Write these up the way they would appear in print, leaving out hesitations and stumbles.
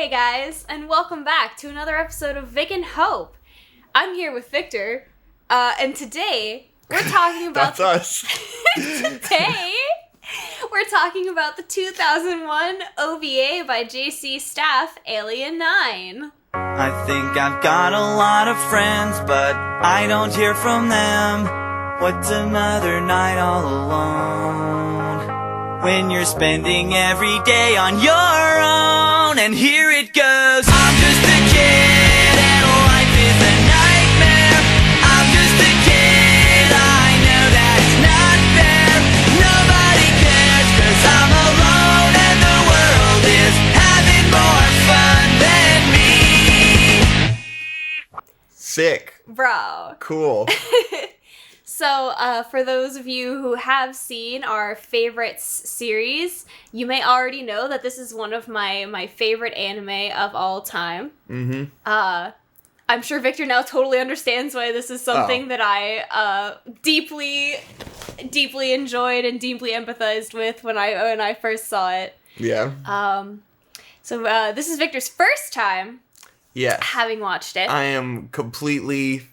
Hey guys, and welcome back to another episode of Vic and Hope. I'm here with Victor, and today we're talking about... That's us. Today we're talking about the 2001 OVA by JC Staff, Alien 9. I think I've got a lot of friends, but I don't hear from them. What's another night all alone? When you're spending every day on your own, and here it goes. I'm just a kid, and life is a nightmare. I'm just a kid, I know that's not fair. Nobody cares, 'cause I'm alone, and the world is having more fun than me. Sick. Bro. Cool. So, for those of you who have seen our favorites series, you may already know that this is one of my favorite anime of all time. Mm-hmm. I'm sure Victor now totally understands why this is something that I deeply enjoyed and deeply empathized with when I first saw it. Yeah. So this is Victor's first time Yeah. having watched it. I am completely...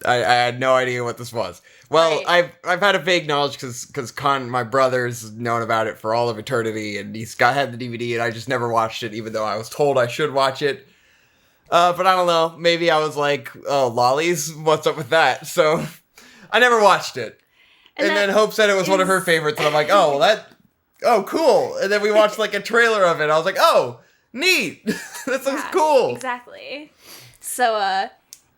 I had no idea what this was. Well, Right. I've had a vague knowledge because my brother's known about it for all of eternity, and had the DVD, and I just never watched it, even though I was told I should watch it. But I don't know. Maybe I was like, oh, lollies? What's up with that? So I never watched it. And then Hope said it was one of her favorites, and I'm like, oh, cool. And then we watched like a trailer of it. I was like, oh, neat. That sounds cool. Exactly. So,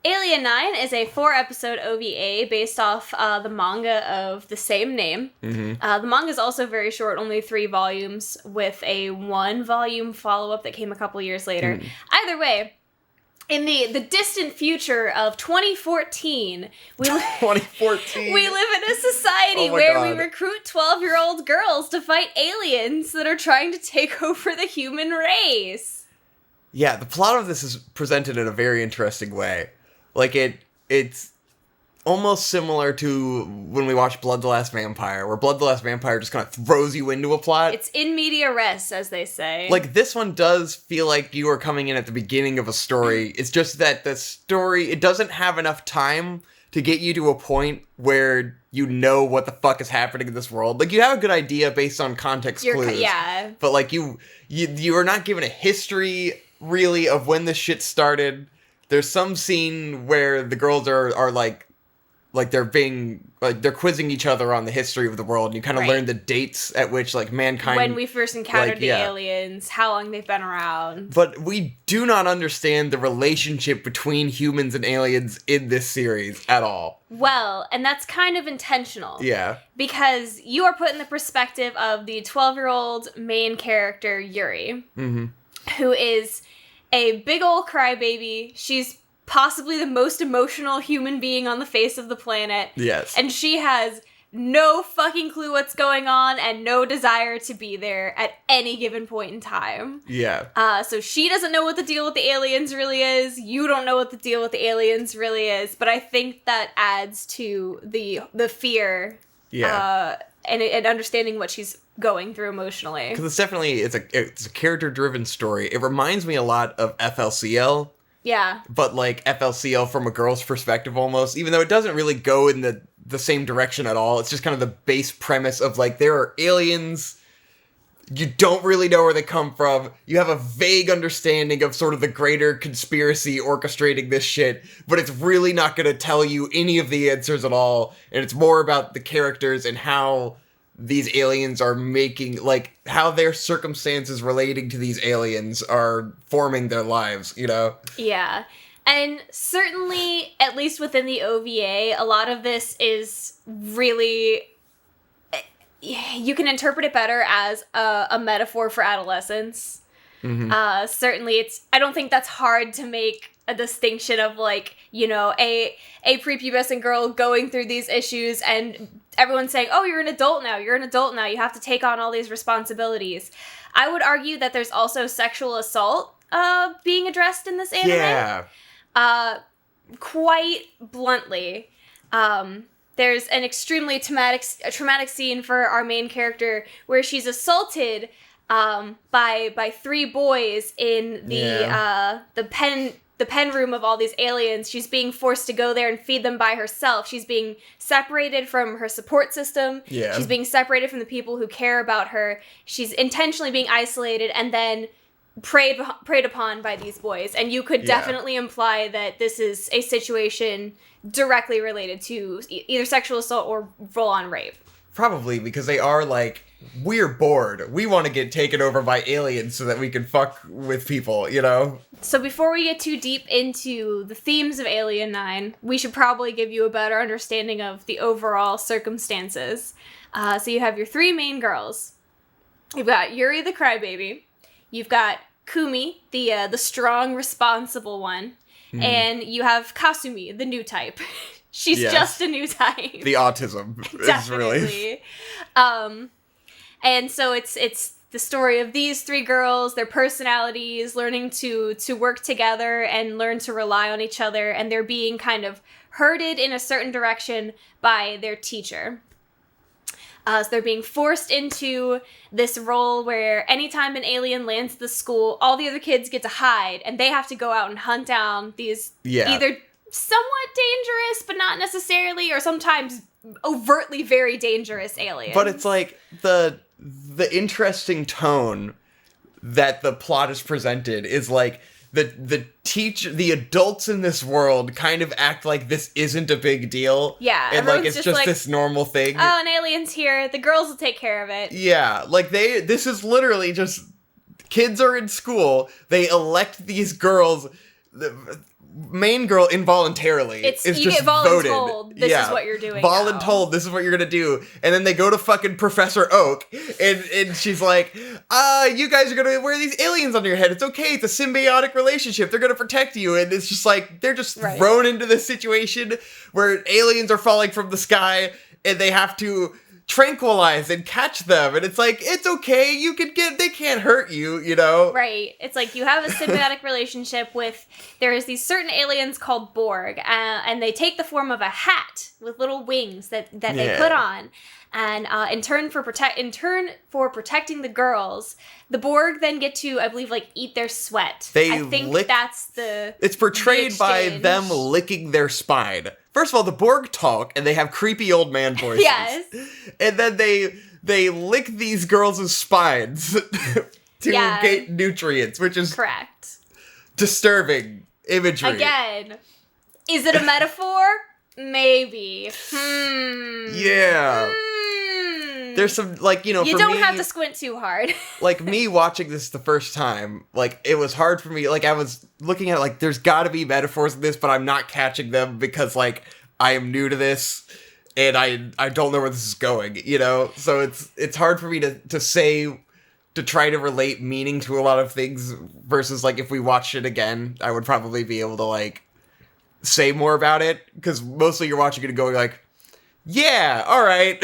Alien 9 is a 4-episode OVA based off the manga of the same name. Mm-hmm. The manga is also very short, only 3 volumes, with a 1-volume follow-up that came a couple years later. Either way, in the distant future of 2014, we live in a society where we recruit 12-year-old girls to fight aliens that are trying to take over the human race. Yeah, the plot of this is presented in a very interesting way. Like, it's almost similar to when we watch Blood the Last Vampire, where Blood the Last Vampire just kind of throws you into a plot. It's in media res, as they say. Like, this one does feel like you are coming in at the beginning of a story. It's just that the story, it doesn't have enough time to get you to a point where you know what the fuck is happening in this world. Like, you have a good idea based on context clues. Yeah. But, like, you are not given a history, really, of when this shit started. There's some scene where the girls are like they're quizzing each other on the history of the world, and you kind of learn the dates at which like mankind, when we first encountered the aliens, how long they've been around. But we do not understand the relationship between humans and aliens in this series at all. Well, and that's kind of intentional. Yeah. Because you are put in the perspective of the 12-year-old main character, Yuri, who is a big ol' crybaby. She's possibly the most emotional human being on the face of the planet. Yes. And she has no fucking clue what's going on and no desire to be there at any given point in time. Yeah. So she doesn't know what the deal with the aliens really is. You don't know what the deal with the aliens really is. But I think that adds to the fear. Yeah. And understanding what she's going through emotionally. Because it's definitely, it's a character-driven story. It reminds me a lot of FLCL. Yeah. But, like, FLCL from a girl's perspective, almost. Even though it doesn't really go in the same direction at all. It's just kind of the base premise of, like, there are aliens. You don't really know where they come from. You have a vague understanding of sort of the greater conspiracy orchestrating this shit. But it's really not going to tell you any of the answers at all. And it's more about the characters and how these aliens are making, like, how their circumstances relating to these aliens are forming their lives, you know? Yeah. And certainly, at least within the OVA, a lot of this is really... You can interpret it better as a metaphor for adolescence. Certainly, I don't think that's hard to make a distinction of, like, you know, a prepubescent girl going through these issues and everyone saying, oh, you're an adult now, you have to take on all these responsibilities. I would argue that there's also sexual assault being addressed in this anime. Yeah. Quite bluntly. There's an extremely traumatic scene for our main character where she's assaulted by three boys in the pen room of all these aliens. She's being forced to go there and feed them by herself. She's being separated from her support system. Yeah. She's being separated from the people who care about her. She's intentionally being isolated and then preyed upon by these boys. And you could definitely imply that this is a situation directly related to either sexual assault or full-on rape. Probably, because they are like, we're bored. We want to get taken over by aliens so that we can fuck with people, you know? So before we get too deep into the themes of Alien 9, we should probably give you a better understanding of the overall circumstances. So you have your three main girls. You've got Yuri the crybaby. You've got Kumi, the strong, responsible one. And you have Kasumi, the new type. She's just a new type. The autism. Definitely. And so it's the story of these three girls, their personalities, learning to work together and learn to rely on each other, and they're being kind of herded in a certain direction by their teacher. So they're being forced into this role where anytime an alien lands at the school, all the other kids get to hide, and they have to go out and hunt down these either somewhat dangerous, but not necessarily, or sometimes overtly very dangerous aliens. But it's like the interesting tone that the plot is presented is like the adults in this world kind of act like this isn't a big deal. Yeah, and like it's just just like, this normal thing. Oh, an alien's here. The girls will take care of it. Yeah, like this is literally just kids are in school. They elect these girls. The main girl involuntarily is you just get voted. voluntold, this is what you're doing Voluntold, this is what you're gonna do. And then they go to fucking Professor Oak, and she's like, you guys are gonna wear these aliens on your head. It's okay, it's a symbiotic relationship. They're gonna protect you. And it's just like, they're just thrown into this situation where aliens are falling from the sky, and they have to tranquilize and catch them, and it's like, it's okay, they can't hurt you, you know? Right. It's like you have a symbiotic relationship with, there's these certain aliens called Borg, and they take the form of a hat with little wings that they put on. And in turn for protecting the girls, the Borg then get to, I believe, like, eat their sweat. I think that's the It's portrayed by them licking their spine. First of all, the Borg talk, and they have creepy old man voices. Yes. And then they lick these girls' spines to get nutrients, which is correct. Disturbing imagery. Again, is it a metaphor? Maybe. Yeah. There's some, like, you know, you for don't me, have to squint too hard. like, me watching this the first time, like, it was hard for me. Like, I was looking at it, like, there's gotta be metaphors in this, but I'm not catching them because, like, I am new to this, and I don't know where this is going, you know? So it's hard for me to try to relate meaning to a lot of things versus, like, if we watched it again, I would probably be able to, like, say more about it, because mostly you're watching it and going, like, yeah, all right.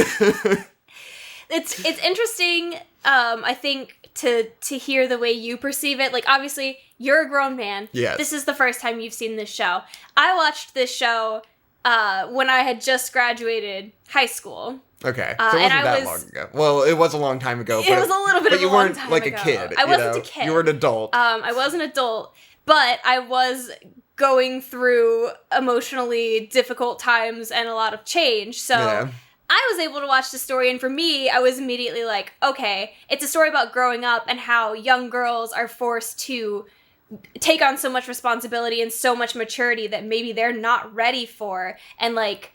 It's interesting, I think, to hear the way you perceive it. Like, obviously, you're a grown man. Yes. This is the first time you've seen this show. I watched this show when I had just graduated high school. Okay, so it wasn't that long ago. Well, it was a long time ago. It was a little bit of a long time ago. But you weren't, like, a kid. I wasn't a kid. You were an adult. I was an adult, but I was going through emotionally difficult times and a lot of change, so... Yeah. I was able to watch the story, and for me, I was immediately like, okay, it's a story about growing up and how young girls are forced to take on so much responsibility and so much maturity that maybe they're not ready for, and, like,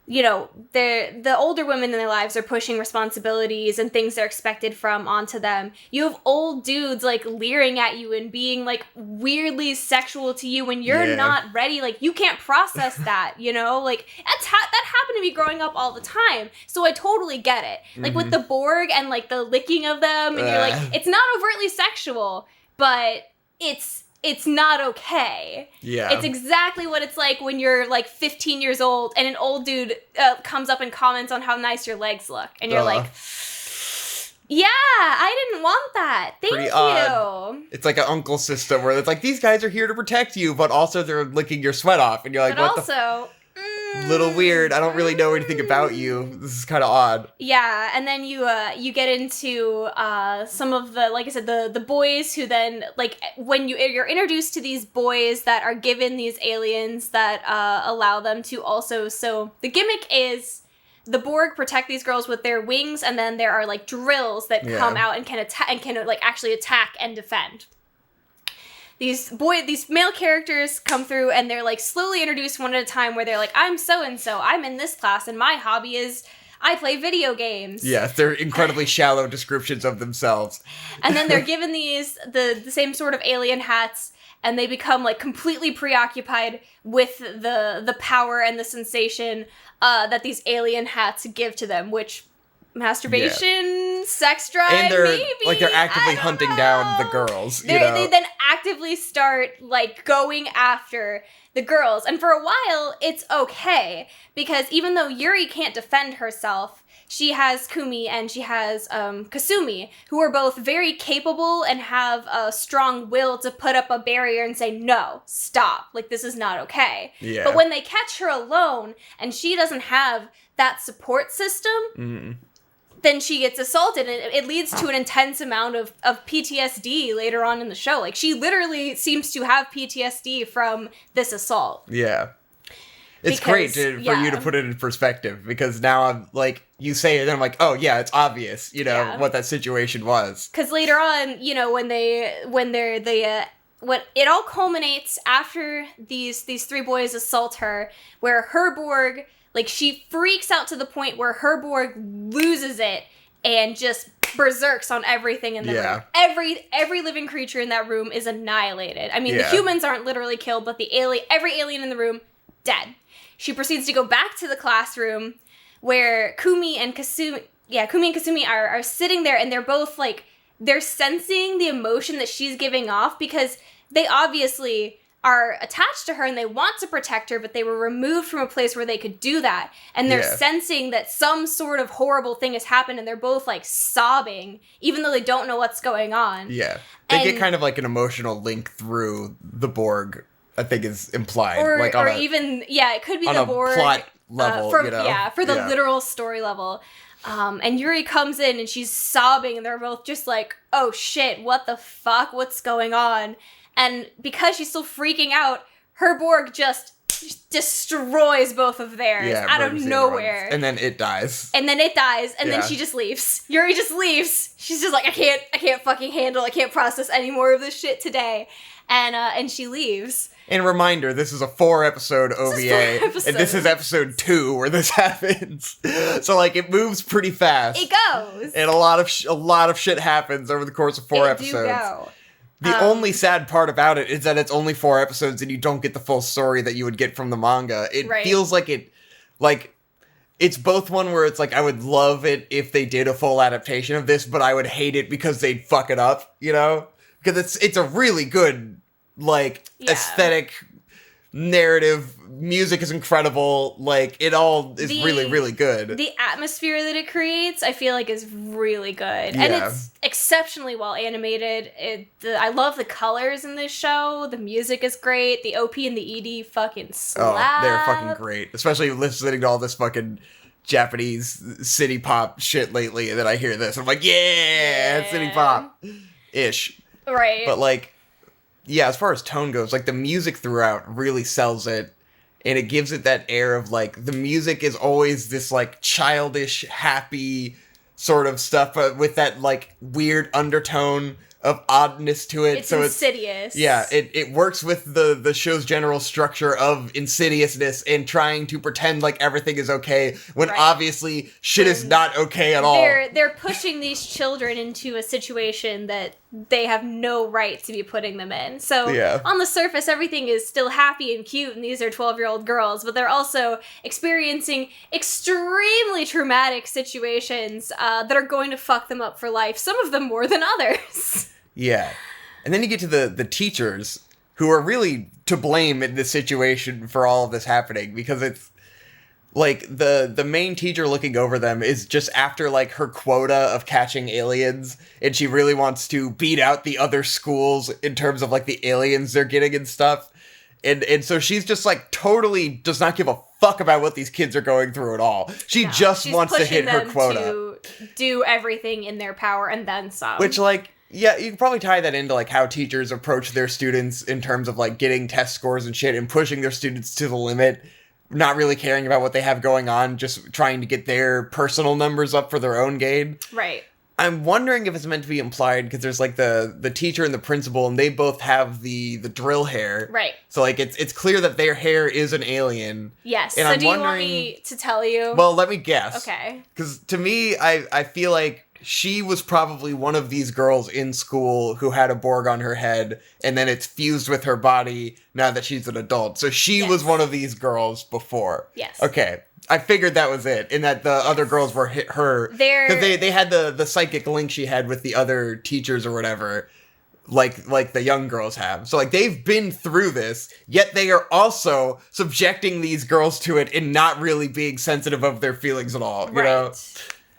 you know, the older women in their lives are pushing responsibilities and things they're expected from onto them. You have old dudes, like, leering at you and being, like, weirdly sexual to you when you're not ready. Like, you can't process that, you know? Like, that happened to me growing up all the time. So I totally get it. Like, with the Borg and, like, the licking of them, and you're like, it's not overtly sexual, but it's not okay. Yeah. It's exactly what it's like when you're, like, 15 years old and an old dude comes up and comments on how nice your legs look. And you're like, yeah, I didn't want that. Thank Pretty you. Odd. It's like an uncle system where it's like, these guys are here to protect you, but also they're licking your sweat off. And you're like, but what also, little weird. I don't really know anything about you. This is kind of odd. Yeah, and then you get into some of the, like I said, the boys who then, like, when you're introduced to these boys that are given these aliens that allow them to also, so the gimmick is the Borg protect these girls with their wings, and then there are like drills that come out and can attack and can like actually attack and defend. These male characters come through and they're like slowly introduced one at a time, where they're like, I'm so and so, I'm in this class, and my hobby is I play video games. Yeah, they're incredibly shallow descriptions of themselves. And then they're given these the same sort of alien hats, and they become like completely preoccupied with the power and the sensation that these alien hats give to them, which masturbation, sex drive, And they're maybe? like they're actively I don't hunting know. down the girls. They then actively start like going after the girls, and for a while it's okay, because even though Yuri can't defend herself, she has Kumi and she has Kasumi, who are both very capable and have a strong will to put up a barrier and say, no, stop, like this is not okay. Yeah. But when they catch her alone and she doesn't have that support system, then she gets assaulted, and it leads to an intense amount of PTSD later on in the show. Like, she literally seems to have PTSD from this assault. Yeah. It's Because, great for you to put it in perspective, because now I'm like, you say it and I'm like, oh yeah, it's obvious, what that situation was. Because later on, when it all culminates after these three boys assault her, where her Borg, like, she freaks out to the point where her Borg loses it and just berserks on everything in the room. Every living creature in that room is annihilated. I mean, the humans aren't literally killed, but every alien in the room, dead. She proceeds to go back to the classroom where Kumi and Kasumi are sitting there, and they're both like, they're sensing the emotion that she's giving off, because they obviously are attached to her and they want to protect her, but they were removed from a place where they could do that. And they're sensing that some sort of horrible thing has happened, and they're both like sobbing, even though they don't know what's going on. Yeah. They get kind of like an emotional link through the Borg, I think is implied. It could be the Borg. Plot level, for the literal story level. And Yuri comes in and she's sobbing, and they're both just like, oh shit, what the fuck? What's going on? And because she's still freaking out, her Borg just destroys both of theirs out of nowhere. And then it dies. And then she just leaves. Yuri just leaves. She's just like, I can't fucking handle, I can't process any more of this shit today. And she leaves. And reminder, this is a 4-episode OVA, and this is episode 2 where this happens. So like, it moves pretty fast. It goes. And a lot of shit happens over the course of 4 episodes. Do go. The only sad part about it is that it's only 4 episodes and you don't get the full story that you would get from the manga. It feels like it's both one where it's like, I would love it if they did a full adaptation of this, but I would hate it because they'd fuck it up, Because it's a really good, aesthetic, narrative, music is incredible, it all is really, really good. The atmosphere that it creates, I feel like, is really good. And it's exceptionally well animated. I love the colors in this show. The music is great. The OP and the ED fucking slap. Oh, they're fucking great. Especially listening to all this fucking Japanese city pop shit lately, and then I hear this, I'm like, yeah. City pop-ish. Right. But, as far as tone goes, the music throughout really sells it. And it gives it that air of, the music is always this, childish, happy sort of stuff, but with that, weird undertone of oddness to it. It's insidious. It works with the show's general structure of insidiousness and trying to pretend like everything is okay when obviously shit is not okay at all. They're pushing these children into a situation that they have no right to be putting them in. So on the surface, everything is still happy and cute, and these are 12-year-old girls, but they're also experiencing extremely traumatic situations that are going to fuck them up for life, some of them more than others. Yeah. And then you get to the teachers, who are really to blame in this situation for all of this happening, because it's the main teacher looking over them is just after her quota of catching aliens, and she really wants to beat out the other schools in terms of the aliens they're getting and stuff. And so she's just like totally does not give a fuck about what these kids are going through at all. She just She's wants to pushing hit her them quota. to do everything in their power and then some. Which, like, yeah, you can probably tie that into, like, how teachers approach their students in terms of, like, getting test scores and shit and pushing their students to the limit, not really caring about what they have going on, just trying to get their personal numbers up for their own gain. Right. I'm wondering if it's meant to be implied, because there's, like, the teacher and the principal, and they both have the drill hair. Right. So, like, it's clear that their hair is an alien. Yes. And So I'm do you want wondering- me to tell you? Well, let me guess. Okay. Because to me, I feel like she was probably one of these girls in school who had a Borg on her head, and then it's fused with her body now that she's an adult. So she was Yes. one of these girls before. Yes. Okay. I figured that was it, and that the other girls were her. They're- Because they had the psychic link she had with the other teachers or whatever, like the young girls have. So, like, they've been through this, yet they are also subjecting these girls to it and not really being sensitive of their feelings at all, you Right. know?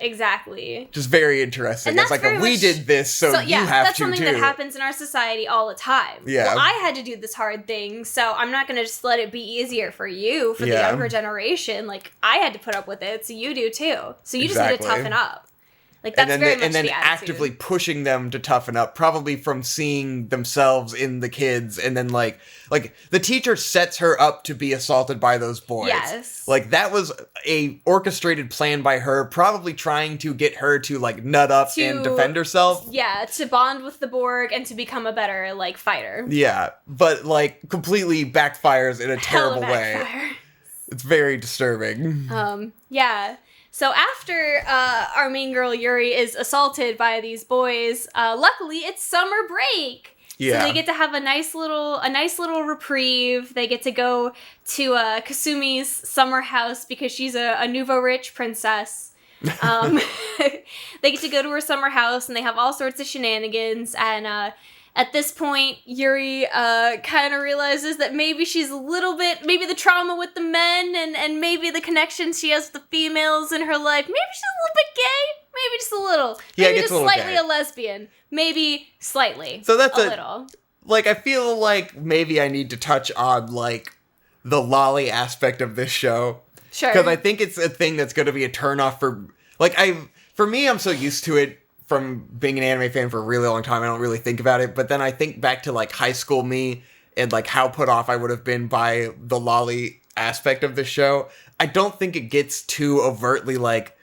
Exactly. Just very interesting. And It's that's like, very we much- did this, so you have that's to something too. that happens in our society all the time. Yeah. Well, I had to do this hard thing, so I'm not going to just let it be easier for you, for the Yeah. younger generation. Like, I had to put up with it, so you do too. So you just need to Exactly. toughen up. Like, that's very much and then the attitude. actively pushing them to toughen up, probably from seeing themselves in the kids, and then like the teacher sets her up to be assaulted by those boys. Yes. Like, that was a orchestrated plan by her, probably trying to get her to like nut up and To- defend herself. Yeah, to bond with the Borg and to become a better, like, fighter. Yeah, but like completely backfires in a Hella terrible way. backfire. It's very disturbing. Yeah. So after our main girl Yuri is assaulted by these boys, luckily it's summer break. Yeah. So they get to have a nice little reprieve. They get to go to Kasumi's summer house because she's a nouveau rich princess. They get to go to her summer house and they have all sorts of shenanigans. And at this point, Yuri kind of realizes that maybe she's a little bit, maybe the trauma with the men and maybe the connection she has with the females in her life, maybe she's a little bit gay, maybe just a little. Yeah, it maybe gets just a little slightly gay. a lesbian, maybe slightly. So that's a a- little. Like, I feel like maybe I need to touch on like the lolly aspect of this show. Sure. Because I think it's a thing that's going to be a turnoff for, like, for me, I'm so used to it from being an anime fan for a really long time, I don't really think about it, but then I think back to, like, high school me, and, like, how put off I would have been by the lolly aspect of the show. I don't think it gets too overtly, like,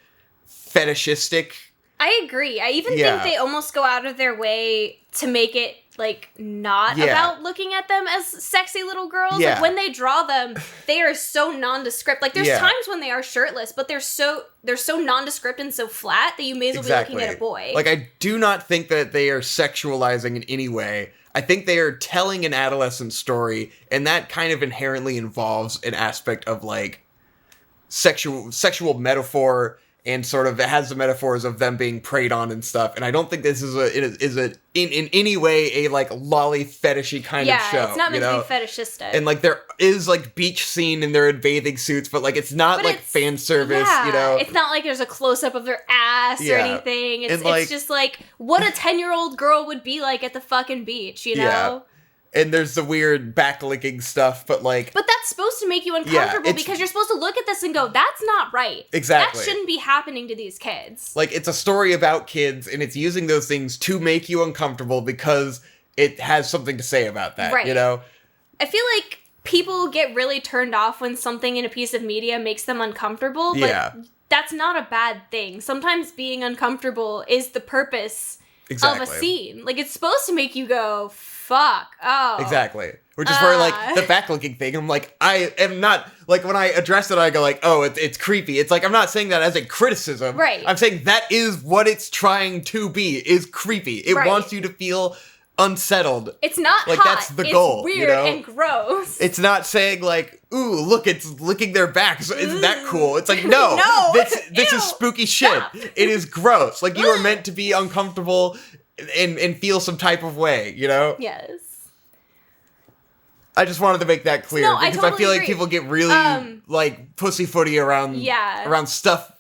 fetishistic. I agree. I even Yeah. think they almost go out of their way to make it, like, not Yeah. about looking at them as sexy little girls. Yeah. Like, when they draw them, they are so nondescript. Like, there's Yeah. times when they are shirtless, but they're so nondescript and so flat that you may as well be looking at a boy. Like, I do not think that they are sexualizing in any way. I think they are telling an adolescent story, and that kind of inherently involves an aspect of, like, sexual metaphor, and sort of it has the metaphors of them being preyed on and stuff. And I don't think this is in any way a like lolly fetishy kind of show. it's not meant you know? to be fetishistic. And like there is like beach scene and they're in bathing suits, but like it's not But like it's- fan service, yeah, you know. it's not like there's a close up of their ass or Yeah. anything. It's, And, like- it's just like what a 10-year-old girl would be like at the fucking beach, you know? Yeah. And there's the weird backlinking stuff, but like But that's supposed to make you uncomfortable it's- because you're supposed to look at this and go, that's not right. Exactly. That shouldn't be happening to these kids. like it's a story about kids and it's using those things to make you uncomfortable because it has something to say about that, Right. you know? I feel like people get really turned off when something in a piece of media makes them uncomfortable, but Yeah. that's not a bad thing. Sometimes being uncomfortable is the purpose Exactly. of a scene. Like, it's supposed to make you go, fuck, oh. Exactly. Which is where, like, Ah. the backlinking thing, I'm like, I am not, like, when I address it, I go, like, oh, it's creepy. It's like, I'm not saying that as a criticism. Right. I'm saying that is what it's trying to be, is creepy. It Right. wants you to feel unsettled. It's not Like, hot. that's the it's goal, weird you know? and gross. It's not saying, like, ooh, look, it's licking their backs. Isn't that cool? It's like, no. No. This Ew. is spooky shit. Stop. It is gross. Like, you are meant to be uncomfortable and feel some type of way, you know? Yes. I just wanted to make that clear No, I because I totally feel like agree. people get really like pussyfooty around Yeah. around stuff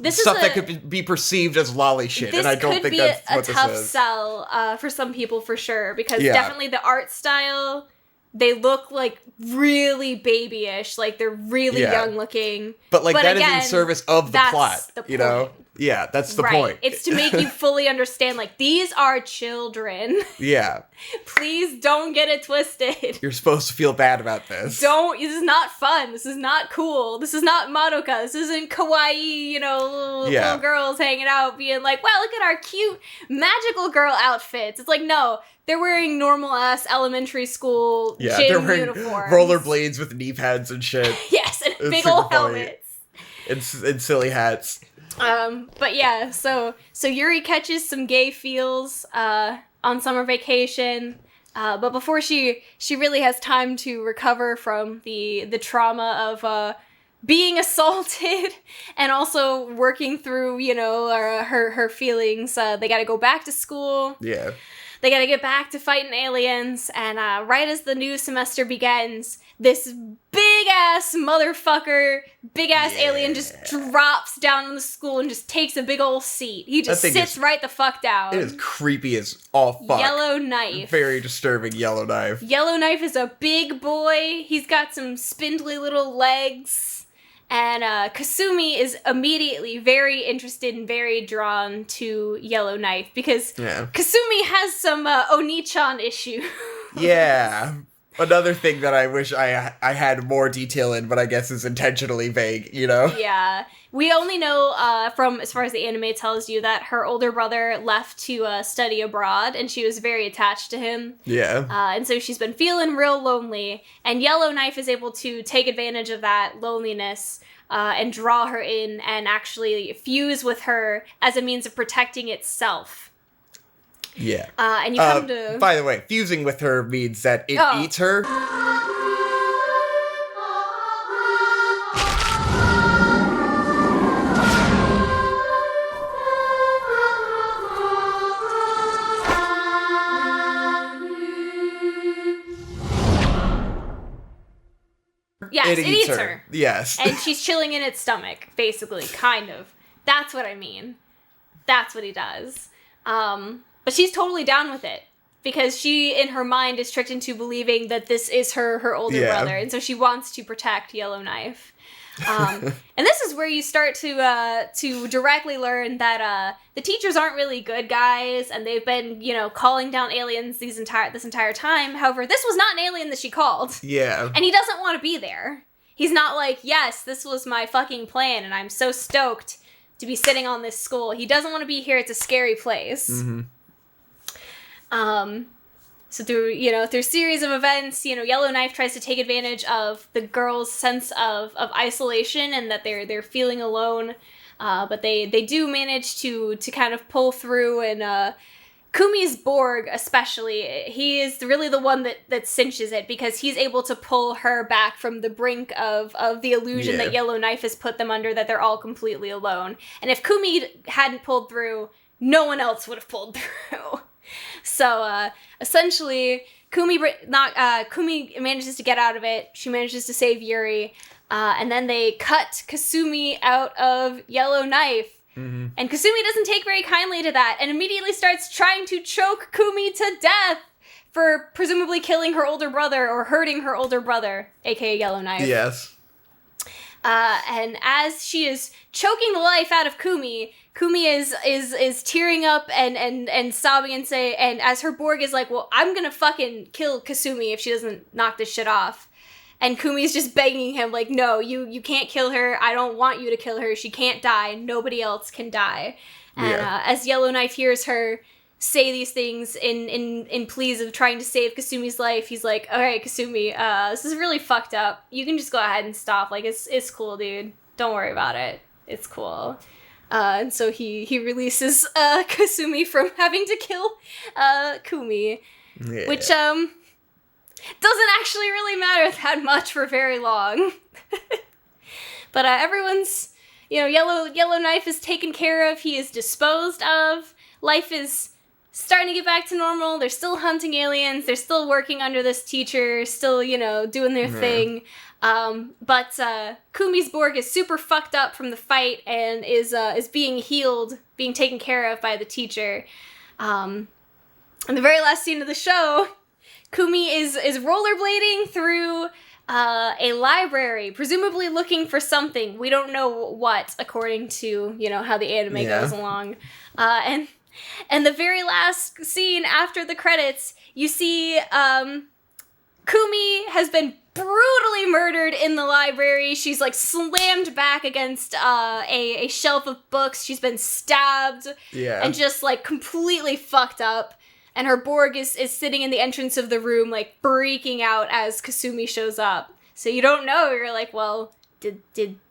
This stuff is that could be perceived as lolly shit, This and I don't could think be that's a what tough this is. sell for some people for sure because Yeah. definitely the art style they look like really babyish, like they're really Yeah. young looking. But like that again, is in service of the that's plot, the you know? point. Yeah, that's the right. point. It's to make you fully understand, like, these are children. Yeah. Please don't get it twisted. You're supposed to feel bad about this. This is not fun. This is not cool. This is not Madoka. This isn't kawaii, little girls hanging out being like, wow, look at our cute magical girl outfits. It's like, no, they're wearing normal ass elementary school Yeah, gym they're wearing uniforms. rollerblades with knee pads and shit. Yes, and It's big super old funny. helmets. And silly hats. But yeah, so Yuri catches some gay feels on summer vacation, but before she really has time to recover from the trauma of being assaulted and also working through her feelings, they got to go back to school. Yeah. They gotta get back to fighting aliens, and right as the new semester begins, this big-ass motherfucker, big-ass alien just drops down on the school and just takes a big ol' seat. He just sits right the fuck down. It is creepy as all fuck. Yellowknife. Very disturbing Yellowknife. Yellowknife is a big boy. He's got some spindly little legs. And Kasumi is immediately very interested and very drawn to Yellowknife because Kasumi has some Oni-chan issue. Yeah. Another thing that I wish I had more detail in, but I guess is intentionally vague, Yeah. We only know from, as far as the anime tells you, that her older brother left to study abroad, and she was very attached to him. Yeah. And so she's been feeling real lonely, and Yellowknife is able to take advantage of that loneliness and draw her in and actually fuse with her as a means of protecting itself. Yeah. And you come to... By the way, fusing with her means that it eats her. Yes, it eats her. Yes. And she's chilling in its stomach, basically, kind of. That's what I mean. That's what he does. But she's totally down with it. Because she, in her mind, is tricked into believing that this is her older brother. And so she wants to protect Yellowknife. And this is where you start to directly learn that the teachers aren't really good guys, and they've been, calling down aliens this entire time. However, this was not an alien that she called. Yeah. And he doesn't want to be there. He's not like, yes, this was my fucking plan, and I'm so stoked to be sitting on this school. He doesn't want to be here. It's a scary place. Mm-hmm. So through a series of events, Yellowknife tries to take advantage of the girls' sense of isolation and that they're feeling alone. But they do manage to kind of pull through, and Kumi's Borg especially, he is really the one that cinches it because he's able to pull her back from the brink of the illusion that Yellowknife has put them under, that they're all completely alone. And if Kumi hadn't pulled through, no one else would have pulled through. So, essentially, Kumi manages to get out of it. She manages to save Yuri. And then they cut Kasumi out of Yellowknife. Mm-hmm. And Kasumi doesn't take very kindly to that and immediately starts trying to choke Kumi to death for presumably killing her older brother or hurting her older brother, aka Yellowknife. Yes. And as she is choking the life out of Kumi is tearing up and sobbing and as her Borg is like, well, I'm gonna fucking kill Kasumi if she doesn't knock this shit off. And Kumi's just begging him, like, no, you can't kill her. I don't want you to kill her. She can't die. Nobody else can die. And as Yellowknife hears her say these things in pleas of trying to save Kasumi's life, he's like, all right, Kasumi, this is really fucked up. You can just go ahead and stop. Like, it's cool, dude. Don't worry about it. It's cool. And so he releases Kasumi from having to kill Kumi, which doesn't actually really matter that much for very long. But everyone's, Yellowknife is taken care of. He is disposed of. Life is starting to get back to normal. They're still hunting aliens. They're still working under this teacher, still, doing their thing. But Kumi's Borg is super fucked up from the fight and is being healed, being taken care of by the teacher. In the very last scene of the show, Kumi is rollerblading through a library, presumably looking for something. We don't know what, according to, how the anime goes along. And the very last scene after the credits, you see Kumi has been brutally murdered in the library. She's like slammed back against a shelf of books. She's been stabbed and just like completely fucked up. And her Borg is sitting in the entrance of the room, like freaking out as Kasumi shows up. So you don't know. You're like, well, did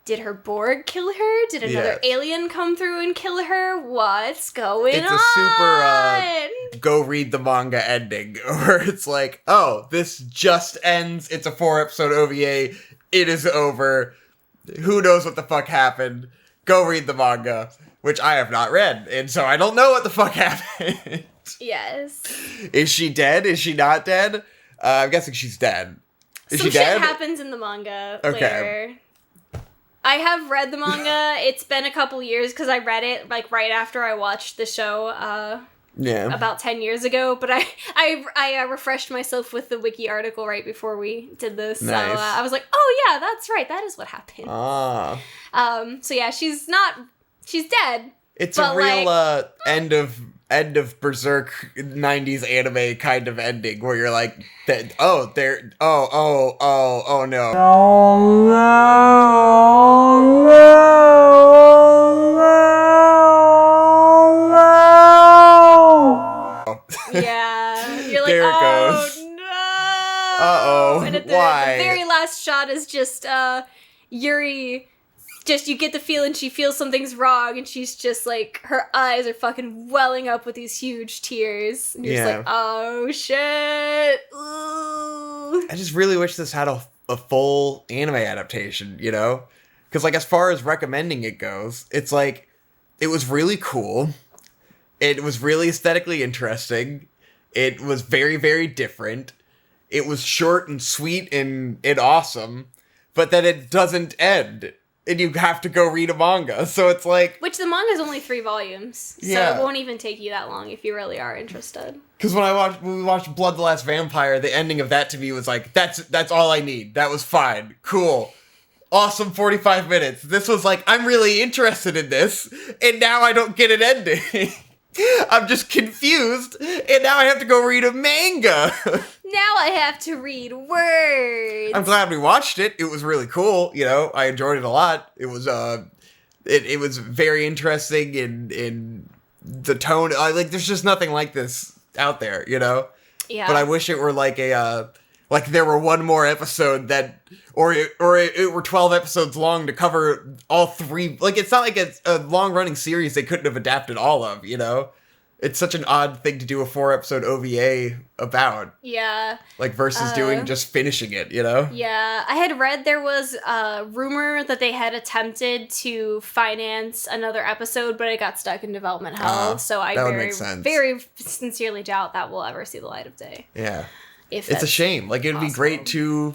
her Borg kill her? Did another alien come through and kill her? What's going on? It's a super go read the manga ending, where it's like, oh, this just ends. It's a 4-episode OVA. It is over. Who knows what the fuck happened? Go read the manga, which I have not read, and so I don't know what the fuck happened. Yes. Is she dead? Is she not dead? I'm guessing she's dead. Is Some she dead? shit happens in the manga later. I have read the manga. It's been a couple years because I read it like right after I watched the show about 10 years ago. But I refreshed myself with the wiki article right before we did this. Nice. So I was like, oh yeah, that's right. That is what happened. So yeah, she's dead. It's a real end of Berserk 90s anime kind of ending where you're like, oh no. Yeah, you're like, There it oh goes. no. Uh-oh, And at why? the very last shot is just Yuri. Just, you get the feeling she feels something's wrong, and she's just like, her eyes are fucking welling up with these huge tears. And you're just like, oh shit. Ooh. I just really wish this had a full anime adaptation, Because, like, as far as recommending it goes, it's like, it was really cool. It was really aesthetically interesting. It was very, very different. It was short and sweet and awesome. But then it doesn't end. And you have to go read a manga. So it's like... Which the manga's only 3 volumes. So it won't even take you that long if you really are interested. Because when we watched Blood the Last Vampire, the ending of that to me was like, that's all I need. That was fine. Cool. Awesome 45 minutes. This was like, I'm really interested in this. And now I don't get an ending. I'm just confused. And now I have to go read a manga. Now I have to read words. I'm glad we watched it. It was really cool. I enjoyed it a lot. It was it was very interesting in the tone. There's just nothing like this out there, Yeah. But I wish it were like like there were one more episode or it were 12 episodes long to cover all 3. Like, it's not like it's a long running series they couldn't have adapted all of, It's such an odd thing to do a 4-episode OVA about. Yeah. Like, versus doing just finishing it, Yeah. I had read there was a rumor that they had attempted to finance another episode, but it got stuck in development hell. So I very sincerely doubt that will ever see the light of day. Yeah. If it's a shame. Like, it would be great to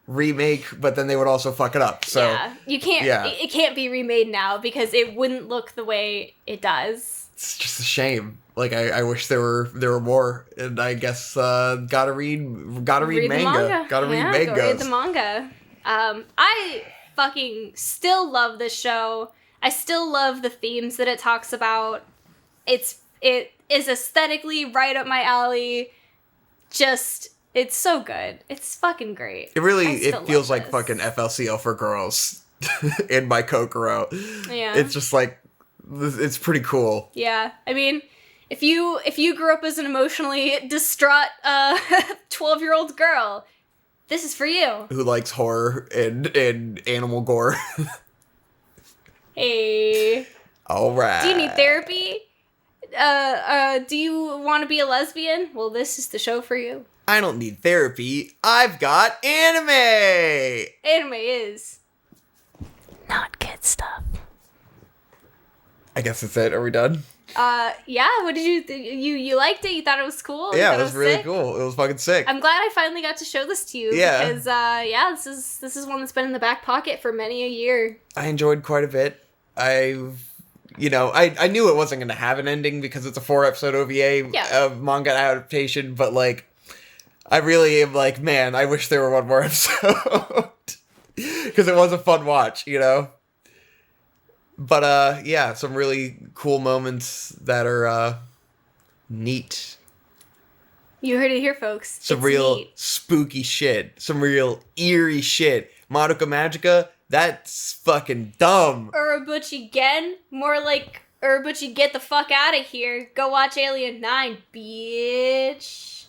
remake, but then they would also fuck it up. So yeah. You can't. Yeah. It can't be remade now because it wouldn't look the way it does. It's just a shame. Like, I wish there were more, and I guess gotta read manga. Gotta read mangas. Go read the manga. I fucking still love this show. I still love the themes that it talks about. It is aesthetically right up my alley. Just, it's so good. It's fucking great. It feels like fucking FLCL for girls in my Kokoro. Yeah. It's just like, it's pretty cool. Yeah. I mean, if you grew up as an emotionally distraught 12-year-old girl, this is for you. Who likes horror and animal gore. Hey. All right. Do you need therapy? Do you want to be a lesbian? Well, this is the show for you. I don't need therapy. I've got anime. Anime is not good stuff. I guess that's it. Are we done? Yeah. What did you liked it? You thought it was cool? Yeah, it was really cool. It was fucking sick. I'm glad I finally got to show this to you. Yeah. Because this is one that's been in the back pocket for many a year. I enjoyed quite a bit. I knew it wasn't going to have an ending because it's a 4-episode OVA manga adaptation, but like, I really am like, man, I wish there were one more episode. Because it was a fun watch, you know? But, yeah, some really cool moments that are, neat. You heard it here, folks. Some It's real neat. spooky shit. Some real eerie shit. Madoka Magica, that's fucking dumb. Urobuchi Gen? More like Urobuchi, get the fuck out of here. Go watch Alien 9, bitch.